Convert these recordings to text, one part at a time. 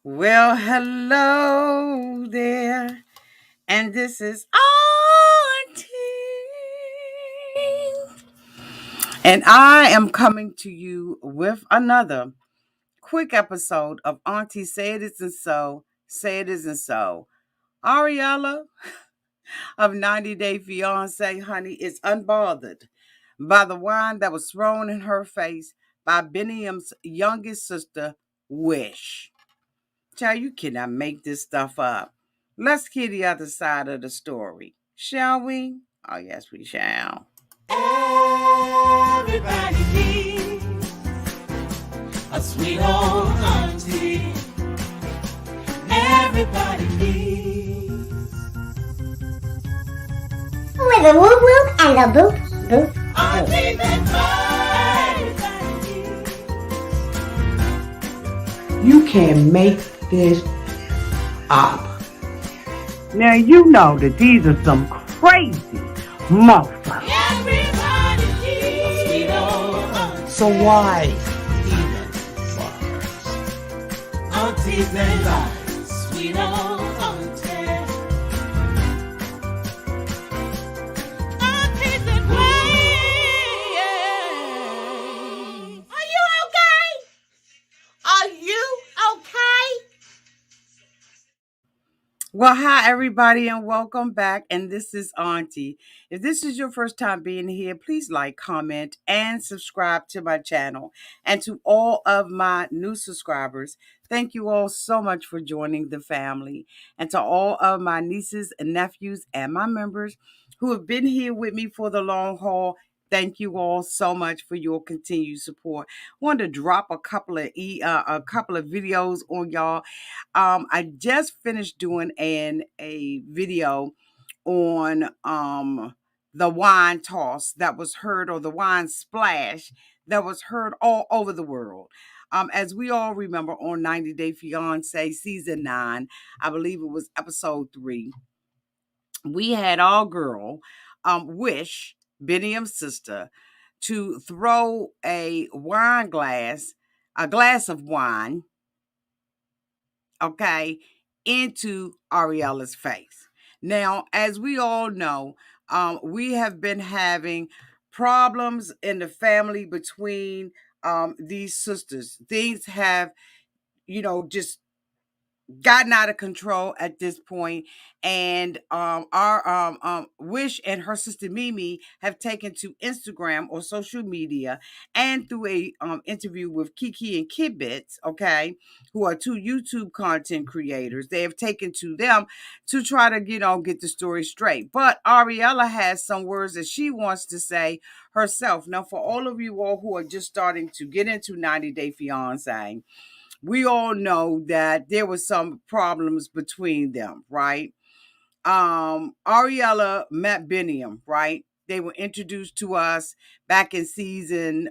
Well, hello there, and this is Auntie, and I am coming to you with another quick episode of Auntie Say It Isn't So, Say It Isn't So. Ariela of 90 Day Fiance, honey, is unbothered by the wine that was thrown in her face by Biniyam's youngest sister, Wish. Child, you cannot make this stuff up. Let's hear the other side of the story, shall we? Oh, yes, we shall. Everybody needs a sweet old auntie. Everybody needs with a whoop whoop and a boop boop. aunties and everybody needs. You can't make this up. Now, you know that these are some crazy motherfuckers. Everybody needs a sweet old auntie. So why even bother? Aunties and lives, sweet old auntie. Aunties and ways. Are you okay? Are you okay? Well, hi, everybody, and welcome back. And this is Auntie. If this is your first time being here, please like, comment, and subscribe to my channel. And to all of my new subscribers, thank you all so much for joining the family. And to all of my nieces and nephews and my members who have been here with me for the long haul, thank you all so much for your continued support. I wanted to drop a couple of videos on y'all. I just finished doing a video on the wine toss that was heard, or the wine splash that was heard all over the world. As we all remember, on 90 Day Fiance season 9, I believe it was episode 3, we had our girl, Wish, Biniyam's sister, to throw a glass of wine, okay, into Ariela's face. Now, as we all know, we have been having problems in the family between these sisters. Things have, just gotten out of control at this point, and our Wish and her sister Mimi have taken to Instagram or social media, and through a interview with Kiki and Kidbits, okay, who are two YouTube content creators, they have taken to them to try to get the story straight. But Ariela has some words that she wants to say herself. Now, for all of you all who are just starting to get into 90 Day Fiance, we all know that there was some problems between them, right? Ariela met Biniyam, right? They were introduced to us back in season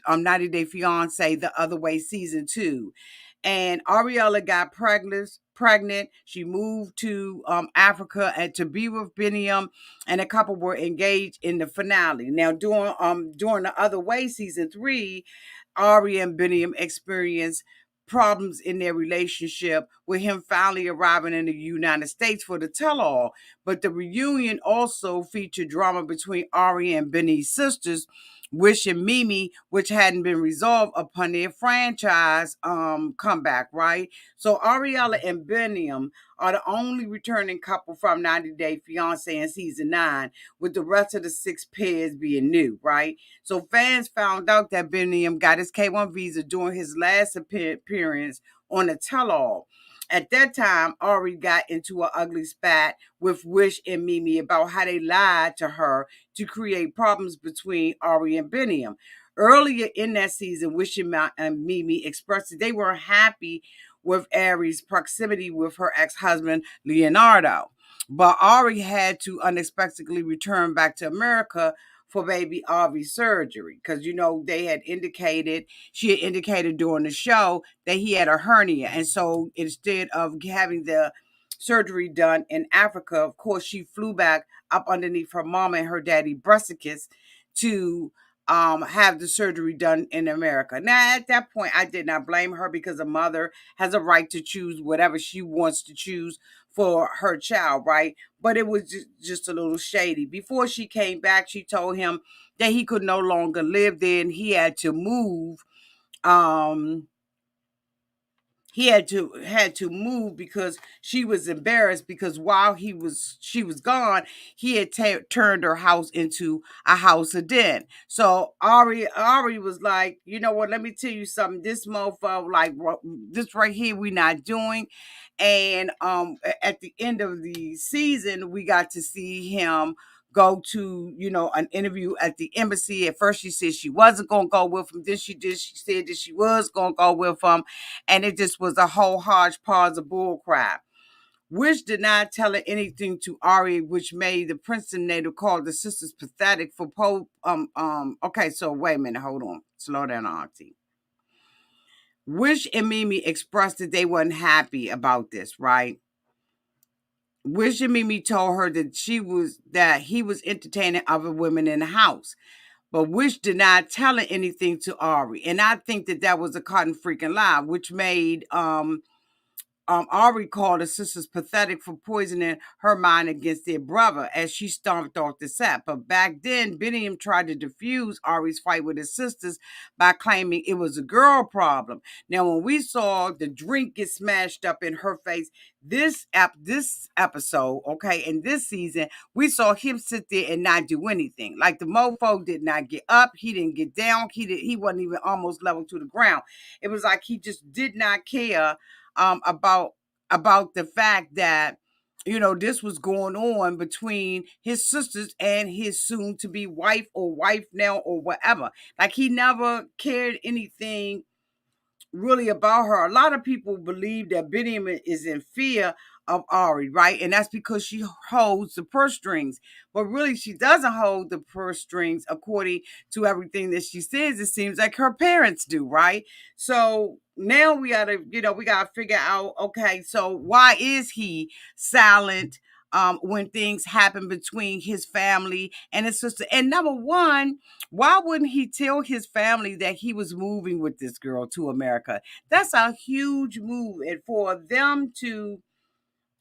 90 Day Fiance, The Other Way season 2. And Ariela got pregnant. She moved to Africa and to be with Biniyam, and a couple were engaged in the finale. Now, during The Other Way season 3, Ari and Biniyam experienced problems in their relationship, with him finally arriving in the United States for the tell-all. But the reunion also featured drama between Ari and Benny's sisters, Wish and Mimi, which hadn't been resolved upon their franchise comeback, right? So Ariela and Biniyam are the only returning couple from 90 Day Fiance in season 9, with the rest of the 6 pairs being new, right? So fans found out that Biniyam got his K1 visa during his last appearance on the tell-all. At that time, Ari got into an ugly spat with Wish and Mimi about how they lied to her to create problems between Ari and Biniyam. Earlier in that season, Wish and Mimi expressed that they weren't happy with Ari's proximity with her ex-husband, Leonardo. But Ari had to unexpectedly return back to America for baby Ari's surgery, because she had indicated during the show that he had a hernia, and so instead of having the surgery done in Africa, of course she flew back up underneath her mama and her daddy Brussicus to have the surgery done in America. Now, at that point, I did not blame her because a mother has a right to choose whatever she wants to choose for her child, right? But it was just a little shady. Before she came back, she told him that he could no longer live there and he had to move. Um, he had to move because she was embarrassed because while she was gone, he had turned her house into a house of den. So Ari was like, you know what, let me tell you something, this mofo, like this right here we not doing. And at the end of the season we got to see him go to, an interview at the embassy. At first she said she wasn't gonna go with him, then she said that she was gonna go with him, and it just was a whole hodgepodge of bullcrap. Which did not tell her anything to Ari, which made the Princeton native call the sisters pathetic for okay, so wait a minute, hold on. Slow down, Auntie. Wish and Mimi expressed that they weren't happy about this, right? Wish and Mimi told her that he was entertaining other women in the house. But Wish did not tell her anything to Ari. And I think that that was a cotton freaking lie, which made Ari called the sisters pathetic for poisoning her mind against their brother as she stomped off the set. But back then, Biniyam tried to defuse Ari's fight with his sisters by claiming it was a girl problem. Now, when we saw the drink get smashed up in her face, this episode, okay, in this season, we saw him sit there and not do anything. Like the mofo did not get up, he didn't get down, he wasn't even almost level to the ground. It was like he just did not care about the fact that this was going on between his sisters and his soon to be wife or wife now or whatever. Like he never cared anything really about her. A lot of people believe that Biniyam is in fear of Ari, right? And that's because she holds the purse strings. But really, she doesn't hold the purse strings according to everything that she says. It seems like her parents do, right? So now we gotta figure out, okay, so why is he silent when things happen between his family and his sister? And number one, why wouldn't he tell his family that he was moving with this girl to America? That's a huge move. And for them to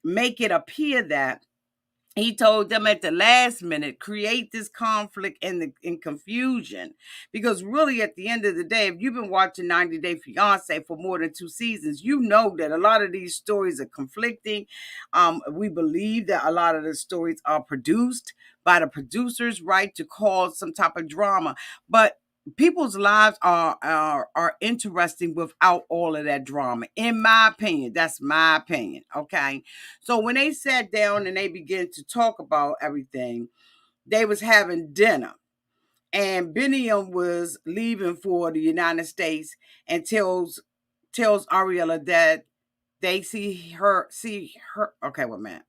make it appear that he told them at the last minute, create this conflict and confusion. Because really, at the end of the day, if you've been watching 90 Day Fiance for more than 2 seasons, you know that a lot of these stories are conflicting. We believe that a lot of the stories are produced by the producers, right, to cause some type of drama. But people's lives are interesting without all of that drama, in my opinion. That's my opinion, okay? So when they sat down and they began to talk about everything, they was having dinner. And Biniyam was leaving for the United States and tells Ariela that they see her. Okay, well, man.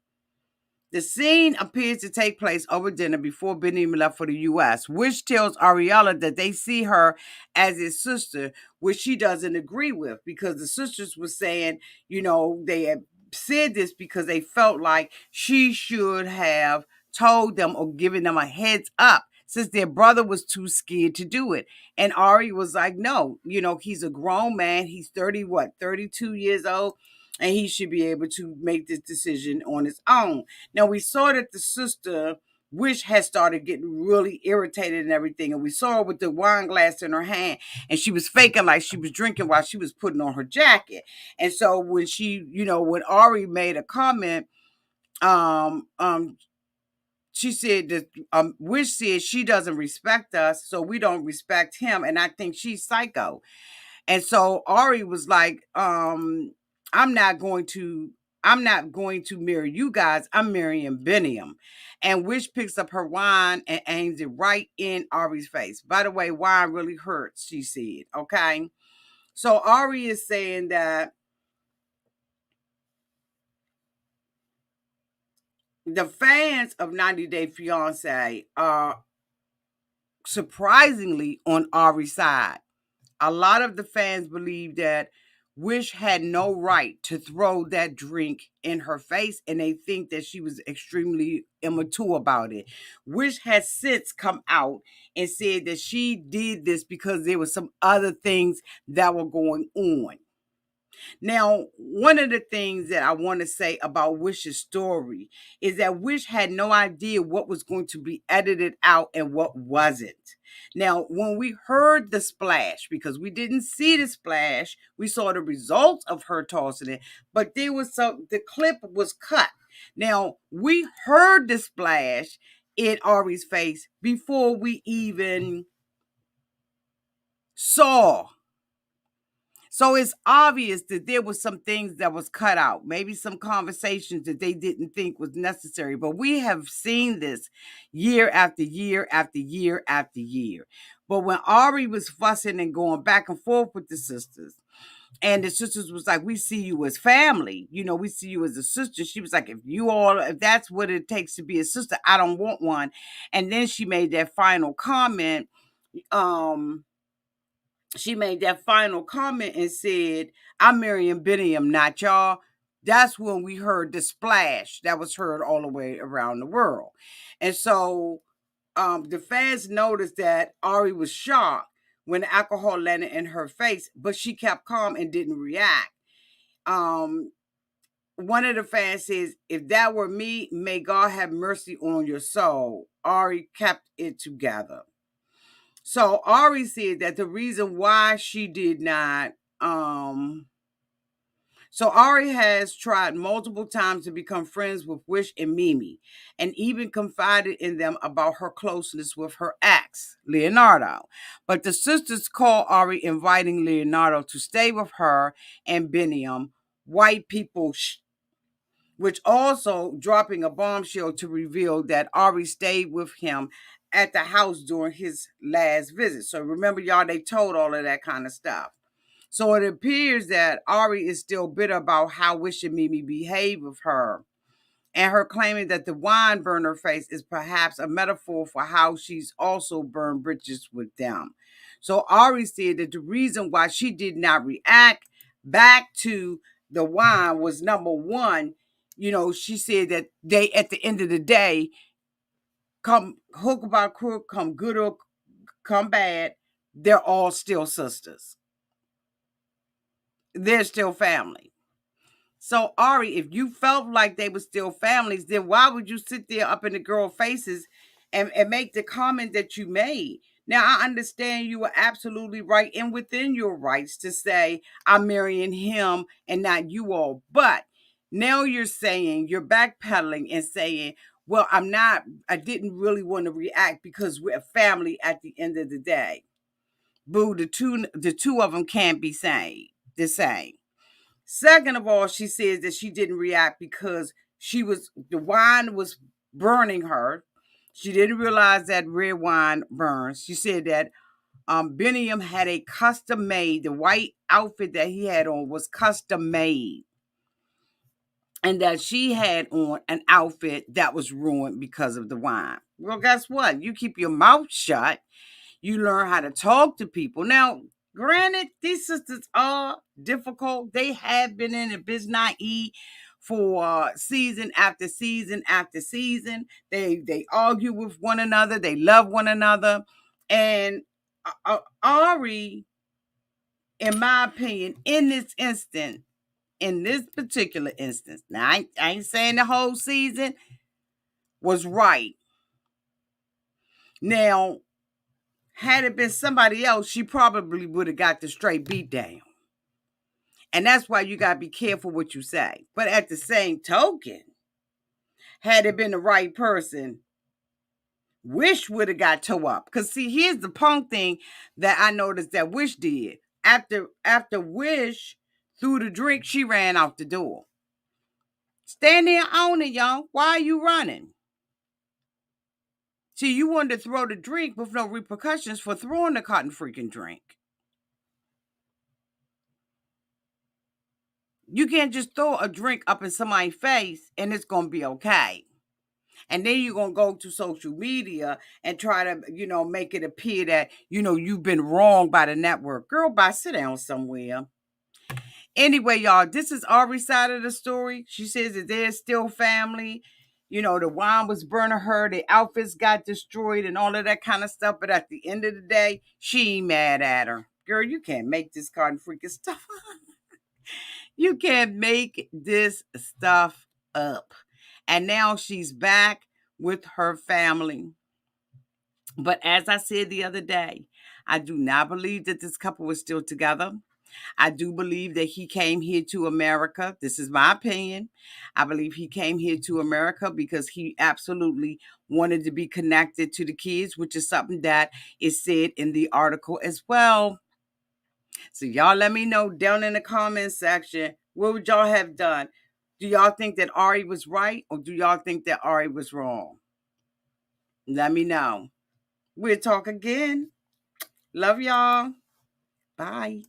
The scene appears to take place over dinner before Biniyam left for the U.S., which tells Ariela that they see her as his sister, which she doesn't agree with because the sisters were saying, they had said this because they felt like she should have told them or given them a heads up since their brother was too scared to do it. And Ari was like, no, he's a grown man. He's 32 years old, and he should be able to make this decision on his own. Now, we saw that the sister, Wish, had started getting really irritated and everything. And we saw her with the wine glass in her hand, and she was faking like she was drinking while she was putting on her jacket. And so when Ari made a comment, um, um, she said that Wish said she doesn't respect us, so we don't respect him. And I think she's psycho. And so Ari was like, I'm not going to marry you guys. I'm marrying Biniyam. And Wish picks up her wine and aims it right in Ari's face. By the way, wine really hurts, she said. Okay. So Ari is saying that the fans of 90 Day Fiance are surprisingly on Ari's side. A lot of the fans believe that Wish had no right to throw that drink in her face, and they think that she was extremely immature about it. Wish has since come out and said that she did this because there were some other things that were going on. Now, one of the things that I want to say about Wish's story is that Wish had no idea what was going to be edited out and what wasn't. Now, when we heard the splash, because we didn't see the splash, we saw the results of her tossing it, but the clip was cut. Now, we heard the splash in Ari's face before we even saw. So it's obvious that there was some things that was cut out, maybe some conversations that they didn't think was necessary. But we have seen this year after year after year after year. But when Ari was fussing and going back and forth with the sisters, and the sisters was like, we see you as family, we see you as a sister. She was like, if that's what it takes to be a sister, I don't want one. And then she made that final comment. She made that final comment and said, I'm marrying Biniyam, not y'all. That's when we heard the splash that was heard all the way around the world. And so the fans noticed that Ari was shocked when the alcohol landed in her face, but she kept calm and didn't react. One of the fans says, if that were me, may God have mercy on your soul. Ari kept it together. So Ari said that the reason why she did not, so Ari has tried multiple times to become friends with Wish and Mimi, and even confided in them about her closeness with her ex, Leonardo. But the sisters call Ari inviting Leonardo to stay with her and Biniyam, white people, which also dropping a bombshell to reveal that Ari stayed with him at the house during his last visit. So remember, y'all, they told all of that kind of stuff. So it appears that Ari is still bitter about how Wish and Mimi behaved with her, and her claiming that the wine burned her face is perhaps a metaphor for how she's also burned bridges with them. So Ari said that the reason why she did not react back to the wine was, number one, she said that they, at the end of the day, come hook by crook, come good or come bad, they're all still sisters. They're still family. So Ari, if you felt like they were still families, then why would you sit there up in the girl faces and make the comment that you made? Now, I understand you were absolutely right and within your rights to say, I'm marrying him and not you all. But now you're backpedaling and saying, well, I didn't really want to react because we're a family at the end of the day. Boo, the two of them can't be the same. Second of all, she says that she didn't react because the wine was burning her. She didn't realize that red wine burns. She said that Biniyam had a custom made, the white outfit that he had on was custom made. And that she had on an outfit that was ruined because of the wine. Well, guess what? You keep your mouth shut. You learn how to talk to people. Now, granted, these sisters are difficult. They have been in the business for season after season after season. They argue with one another. They love one another. And Ari, in my opinion, in this particular instance, now I ain't saying the whole season, was right. Now, had it been somebody else, she probably would have got the straight beat down. And that's why you got to be careful what you say. But at the same token, had it been the right person, Wish would have got toe up. Because see, here's the punk thing that I noticed that Wish did. After Wish threw the drink, she ran out the door. Stand there on it, y'all. Why are you running? See, you wanted to throw the drink with no repercussions for throwing the cotton freaking drink. You can't just throw a drink up in somebody's face and it's going to be okay. And then you're going to go to social media and try to, make it appear that, you've been wronged by the network. Girl, bye, sit down somewhere. Anyway, y'all, this is Ari's side of the story. She says that there's still family. You know, the wine was burning her, the outfits got destroyed and all of that kind of stuff. But at the end of the day, she ain't mad at her. Girl, you can't make this cotton freaking stuff. You can't make this stuff up. And now she's back with her family. But as I said the other day, I do not believe that this couple was still together. I do believe that he came here to America. This is my opinion. I believe he came here to America because he absolutely wanted to be connected to the kids, which is something that is said in the article as well. So y'all let me know down in the comment section, what would y'all have done? Do y'all think that Ari was right or do y'all think that Ari was wrong? Let me know. We'll talk again. Love y'all. Bye.